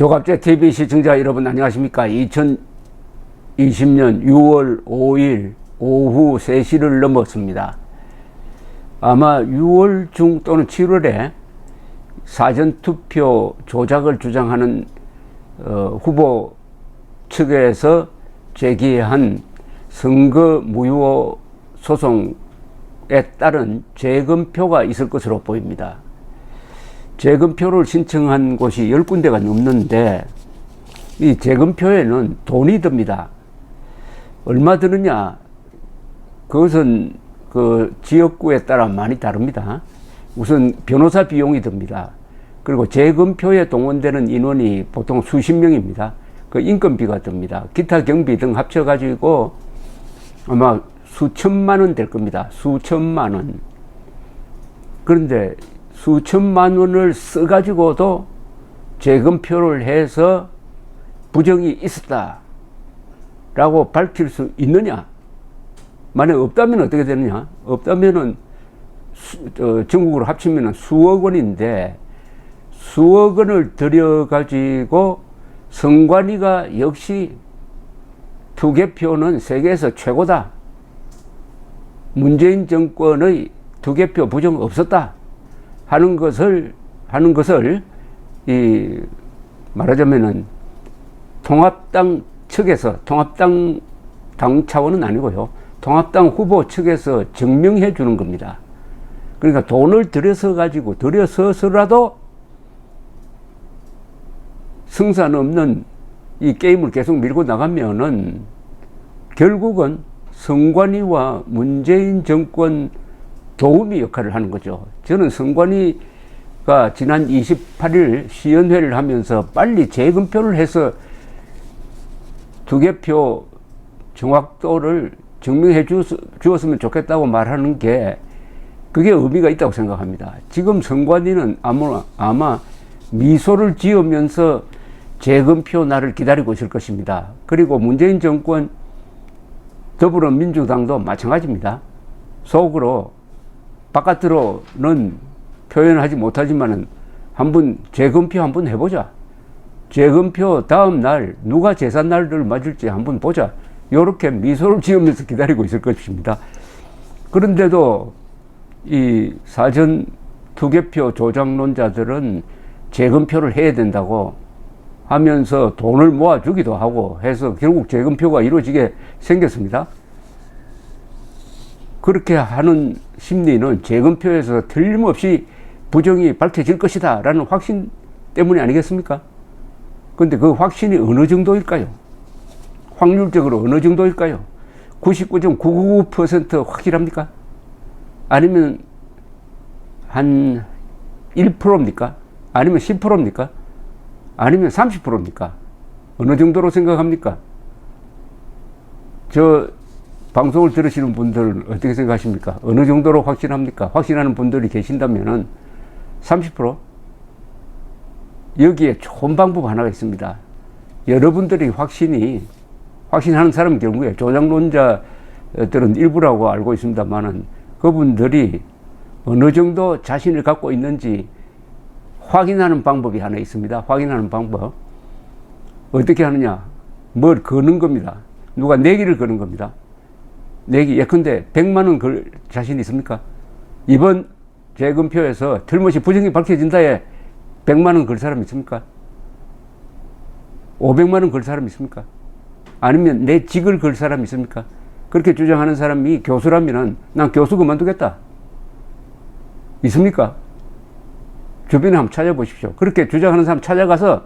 조갑제 TV 시청자 여러분 안녕하십니까? 2020년 6월 5일 오후 3시를 넘었습니다. 아마 6월 중 또는 7월에 사전투표 조작을 주장하는 후보 측에서 제기한 선거 무효 소송에 따른 재검표가 있을 것으로 보입니다. 재검표를 신청한 곳이 10군데가 넘는데 이 재검표에는 돈이 듭니다. 얼마 드느냐? 그것은 그 지역구에 따라 많이 다릅니다. 우선 변호사 비용이 듭니다. 그리고 재검표에 동원되는 인원이 보통 수십 명입니다. 그 인건비가 듭니다. 기타 경비 등 합쳐가지고 아마 수천만 원 될 겁니다. 수천만 원. 그런데 수천만 원을 써가지고도 재검표를 해서 부정이 있었다라고 밝힐 수 있느냐? 만약 없다면 어떻게 되느냐? 없다면은 전국으로 합치면 수억 원인데 수억 원을 들여가지고 선관위가 역시 투개표는 세계에서 최고다. 문재인 정권의 투개표 부정 없었다. 하는 것을 말하자면은 통합당 측에서, 통합당 당 차원은 아니고요, 통합당 후보 측에서 증명해 주는 겁니다. 그러니까 돈을 들여서서라도 승산 없는 이 게임을 계속 밀고 나가면은 결국은 선관위와 문재인 정권 도우미 역할을 하는 거죠. 저는 선관위가 지난 28일 시연회를 하면서 빨리 재검표를 해서 투개표 정확도를 증명해 주었으면 좋겠다고 말하는 게 그게 의미가 있다고 생각합니다. 지금 선관위는 아마 미소를 지으면서 재검표 날을 기다리고 있을 것입니다. 그리고 문재인 정권 더불어민주당도 마찬가지입니다. 속으로 바깥으로는 표현하지 못하지만은 한번 재검표 한번 해보자. 재검표 다음 날 누가 제삿날을 맞을지 한번 보자. 이렇게 미소를 지으면서 기다리고 있을 것입니다. 그런데도 이 사전 투개표 조작론자들은 재검표를 해야 된다고 하면서 돈을 모아주기도 하고 해서 결국 재검표가 이루어지게 생겼습니다. 그렇게 하는 심리는 재검표에서 틀림없이 부정이 밝혀질 것이다 라는 확신 때문이 아니겠습니까? 그런데 그 확신이 어느 정도일까요? 확률적으로 어느 정도일까요? 99.999% 확실합니까? 아니면 한 1%입니까? 아니면 10%입니까? 아니면 30%입니까? 어느 정도로 생각합니까? 저 방송을 들으시는 분들은 어떻게 생각하십니까? 어느 정도로 확신합니까? 확신하는 분들이 계신다면은 30%? 여기에 좋은 방법 하나가 있습니다. 여러분들이 확신하는 사람은 경우에 조작론자들은 일부라고 알고 있습니다만은 그분들이 어느 정도 자신을 갖고 있는지 확인하는 방법이 하나 있습니다. 확인하는 방법. 어떻게 하느냐? 뭘 거는 겁니다. 누가 내기를 거는 겁니다. 내기. 예컨대 100만 원 걸 자신 있습니까? 이번 재검표에서 틀림없이 부정이 밝혀진다에 100만 원 걸 사람 있습니까? 500만 원 걸 사람 있습니까? 아니면 내 직을 걸 사람 있습니까? 그렇게 주장하는 사람이 교수라면은 난 교수 그만두겠다. 있습니까? 주변에 한번 찾아보십시오. 그렇게 주장하는 사람 찾아가서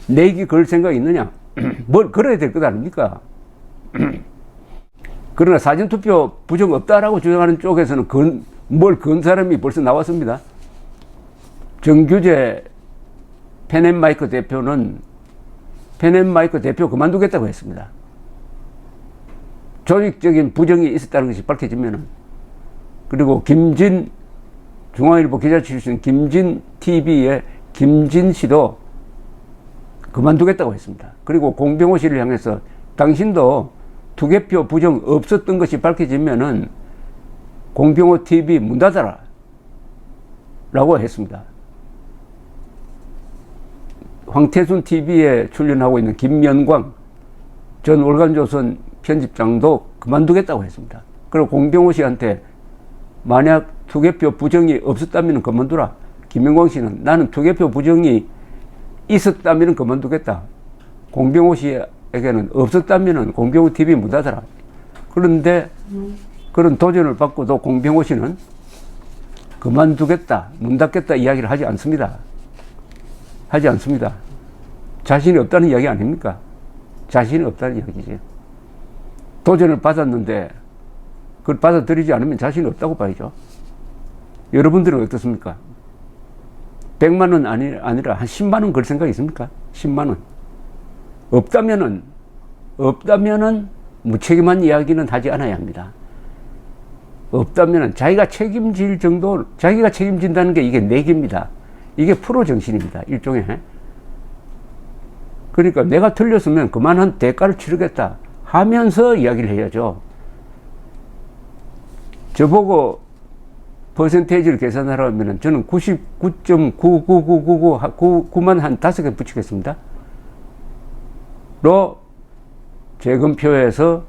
내기 걸 생각이 있느냐? 뭘 걸어야 될 것 아닙니까? 그러나 사전투표 부정 없다라고 주장하는 쪽에서는 뭘 건 사람이 벌써 나왔습니다. 정규재 펜앤마이크 대표는 펜앤마이크 대표 그만두겠다고 했습니다. 조직적인 부정이 있었다는 것이 밝혀지면은. 그리고 중앙일보 기자 출신 김진 TV의 김진 씨도 그만두겠다고 했습니다. 그리고 공병호 씨를 향해서 당신도 투개표 부정 없었던 것이 밝혀지면은 공병호 TV 문 닫아라 라고 했습니다. 황태순 TV에 출연하고 있는 김연광 전 월간조선 편집장도 그만두겠다고 했습니다. 그리고 공병호 씨한테 만약 투개표 부정이 없었다면 그만두라. 김연광 씨는 나는 투개표 부정이 있었다면 그만두겠다. 공병호 씨에게는 없었다면 공병호 TV 문 닫아라. 그런데 그런 도전을 받고도 공병호 씨는 그만두겠다, 문 닫겠다 이야기를 하지 않습니다. 하지 않습니다. 자신이 없다는 이야기 아닙니까? 자신이 없다는 이야기지. 도전을 받았는데 그걸 받아들이지 않으면 자신이 없다고 봐야죠. 여러분들은 어떻습니까? 100만 원 아니라 한 10만 원 걸 생각이 있습니까? 10만 원. 없다면은 무책임한 이야기는 하지 않아야 합니다. 없다면은 자기가 책임질 정도, 자기가 책임진다는 게 이게 내기입니다. 이게 프로 정신입니다. 일종의. 그러니까 내가 틀렸으면 그만한 대가를 치르겠다 하면서 이야기를 해야죠. 저보고 퍼센테이지를 계산하라 면 저는 99.99999만 한 5개 붙이겠습니다. 로 재검표에서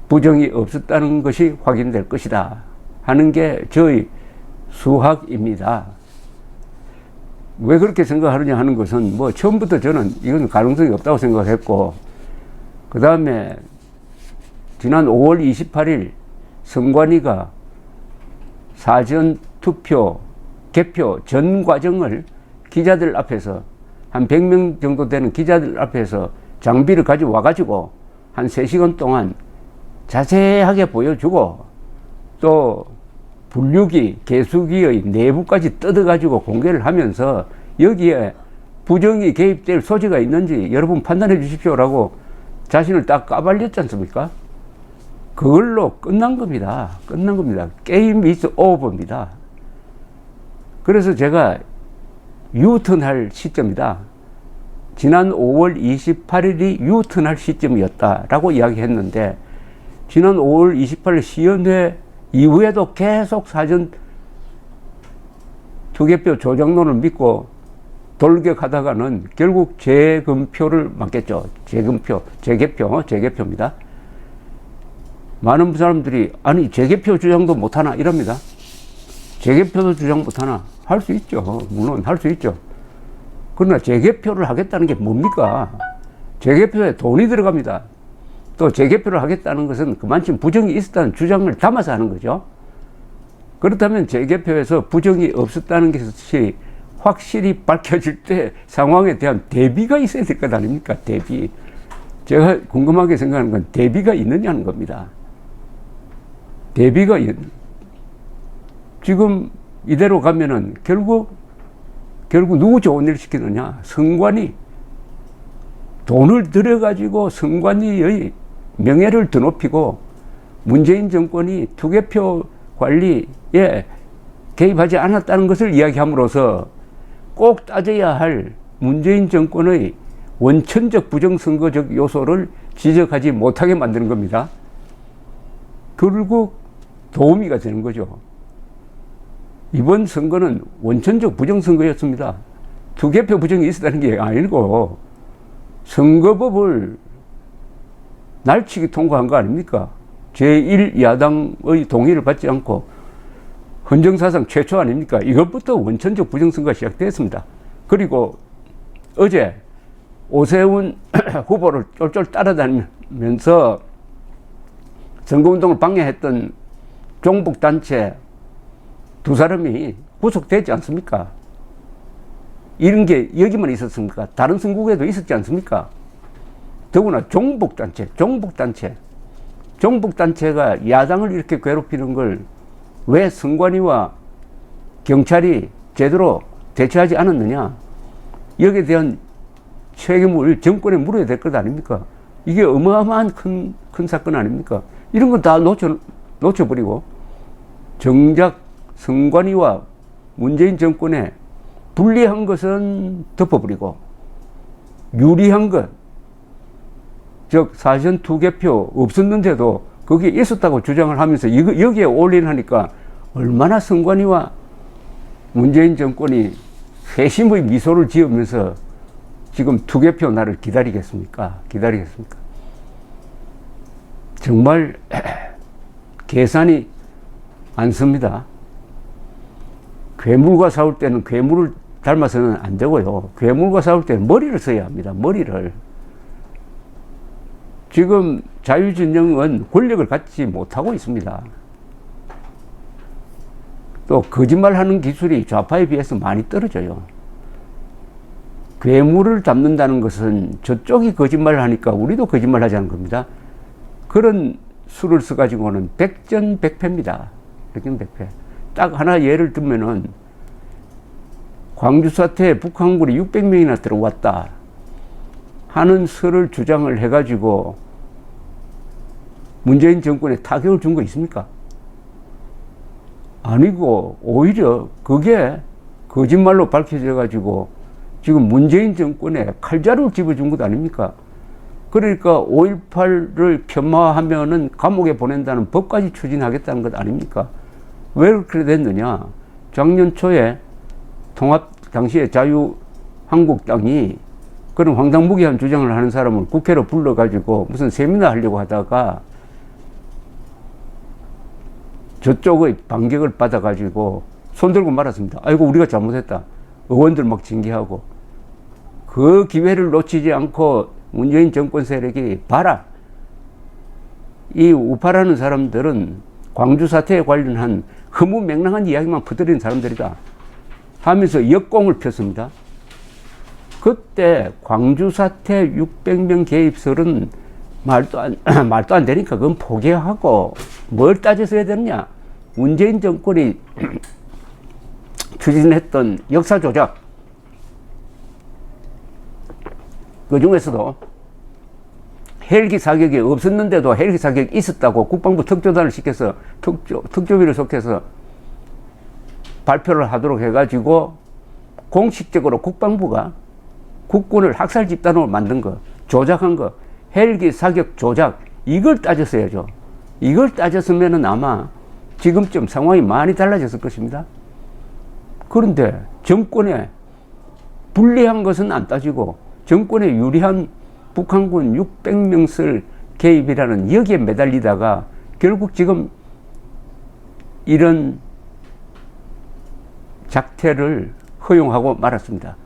부정이 없었다는 것이 확인될 것이다 하는 게 저의 수학입니다. 왜 그렇게 생각하느냐 하는 것은 뭐 처음부터 저는 이건 가능성이 없다고 생각했고, 그 다음에 지난 5월 28일 선관위가 사전 투표 개표 전 과정을 기자들 앞에서 한 100명 정도 되는 기자들 앞에서 장비를 가져와 가지고 한 3시간 동안 자세하게 보여주고 또 분류기, 개수기의 내부까지 뜯어가지고 공개를 하면서 여기에 부정이 개입될 소지가 있는지 여러분 판단해 주십시오라고 자신을 딱 까발렸지 않습니까? 그걸로 끝난 겁니다. 끝난 겁니다. 게임 is over입니다. 그래서 제가 유턴할 시점이다. 지난 5월 28일이 유턴할 시점이었다라고 이야기했는데, 지난 5월 28일 시연회 이후에도 계속 사전 투개표 조작론을 믿고 돌격하다가는 결국 재검표를 맞겠죠. 재개표입니다. 많은 사람들이 아니 재개표 주장도 못하나 이럽니다. 재개표도 주장 못하나? 할 수 있죠. 물론 할 수 있죠. 그러나 재개표를 하겠다는 게 뭡니까? 재개표에 돈이 들어갑니다. 또 재개표를 하겠다는 것은 그만큼 부정이 있었다는 주장을 담아서 하는 거죠. 그렇다면 재개표에서 부정이 없었다는 것이 확실히 밝혀질 때 상황에 대한 대비가 있어야 될 것 아닙니까? 대비. 제가 궁금하게 생각하는 건 대비가 있느냐는 겁니다. 대비가 지금 이대로 가면은 결국 누구 좋은 일 시키느냐? 선관위. 돈을 들여가지고 선관위의 명예를 드높이고 문재인 정권이 투개표 관리에 개입하지 않았다는 것을 이야기함으로써 꼭 따져야 할 문재인 정권의 원천적 부정선거적 요소를 지적하지 못하게 만드는 겁니다. 결국 도우미가 되는 거죠. 이번 선거는 원천적 부정선거였습니다. 투개표 부정이 있었다는 게 아니고 선거법을 날치기 통과한 거 아닙니까? 제1야당의 동의를 받지 않고 헌정사상 최초 아닙니까? 이것부터 원천적 부정선거가 시작됐습니다. 그리고 어제 오세훈 후보를 쫄쫄 따라다니면서 선거운동을 방해했던 종북단체 2사람이 구속되지 않습니까? 이런 게 여기만 있었습니까? 다른 선국에도 있었지 않습니까? 더구나 종북단체가 야당을 이렇게 괴롭히는 걸 왜 선관위와 경찰이 제대로 대처하지 않았느냐? 여기에 대한 책임을 정권에 물어야 될 것 아닙니까? 이게 어마어마한 큰 사건 아닙니까? 이런 건 다 놓쳐버리고 정작 선관위와 문재인 정권에 불리한 것은 덮어버리고 유리한 것, 즉 사전 투개표 없었는데도 거기에 있었다고 주장을 하면서 여기에 올인하니까 얼마나 선관위와 문재인 정권이 회심의 미소를 지으면서 지금 투개표 날을 기다리겠습니까? 기다리겠습니까? 정말 계산이 안 섭니다. 괴물과 싸울 때는 괴물을 닮아서는 안 되고요. 괴물과 싸울 때는 머리를 써야 합니다. 머리를. 지금 자유진영은 권력을 갖지 못하고 있습니다. 또 거짓말하는 기술이 좌파에 비해서 많이 떨어져요. 괴물을 잡는다는 것은 저쪽이 거짓말을 하니까 우리도 거짓말하자는 겁니다. 그런 수를 써가지고는 백전백패입니다. 백전백패. 딱 하나 예를 들면은 광주 사태에 북한군이 600명이나 들어왔다 하는 설을 주장을 해가지고 문재인 정권에 타격을 준 거 있습니까? 아니고 오히려 그게 거짓말로 밝혀져 가지고 지금 문재인 정권에 칼자루를 집어준 것 아닙니까? 그러니까 5.18를 폄하하면은 감옥에 보낸다는 법까지 추진하겠다는 것 아닙니까? 왜 그렇게 됐느냐? 작년 초에 통합 당시에 자유한국당이 그런 황당무계한 주장을 하는 사람을 국회로 불러가지고 무슨 세미나 하려고 하다가 저쪽의 반격을 받아가지고 손들고 말았습니다. 아이고 우리가 잘못했다. 의원들 막 징계하고 그 기회를 놓치지 않고 문재인 정권 세력이 봐라. 이 우파라는 사람들은 광주 사태에 관련한 허무맹랑한 이야기만 퍼뜨리는 사람들이다 하면서 역공을 폈습니다. 그때 광주 사태 600명 개입설은 말도 안 되니까 그건 포기하고 뭘 따져서 해야 되느냐. 문재인 정권이 추진했던 역사 조작, 그 중에서도 헬기 사격이 없었는데도 헬기 사격이 있었다고 국방부 특조단을 시켜서 특조위를 속해서 발표를 하도록 해가지고 공식적으로 국방부가 국군을 학살 집단으로 만든 거, 조작한 거, 헬기 사격 조작, 이걸 따졌어야죠. 이걸 따졌으면은 아마 지금쯤 상황이 많이 달라졌을 것입니다. 그런데 정권에 불리한 것은 안 따지고 정권에 유리한 북한군 600명설 개입이라는 여기에 매달리다가 결국 지금 이런 작태를 허용하고 말았습니다.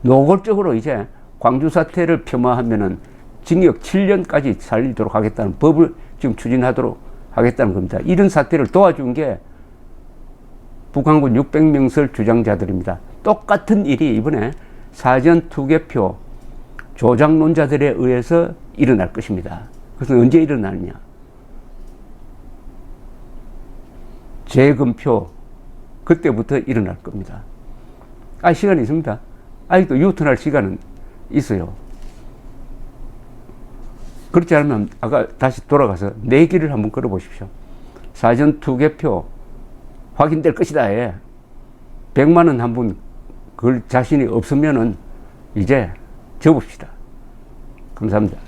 노골적으로 이제 광주 사태를 폄하하면은 징역 7년까지 살리도록 하겠다는 법을 지금 추진하도록 하겠다는 겁니다. 이런 사태를 도와준 게 북한군 600명설 주장자들입니다. 똑같은 일이 이번에 사전 투개표 조작론자들에 의해서 일어날 것입니다. 그것은 언제 일어나느냐? 재검표 그때부터 일어날 겁니다. 시간이 있습니다. 아직도 유턴할 시간은 있어요. 그렇지 않으면 아까 다시 돌아가서 내기를 한번 걸어보십시오. 사전 투개표 확인될 것이다. 100만 원 한번 걸 자신이 없으면은 이제 접읍시다. 감사합니다.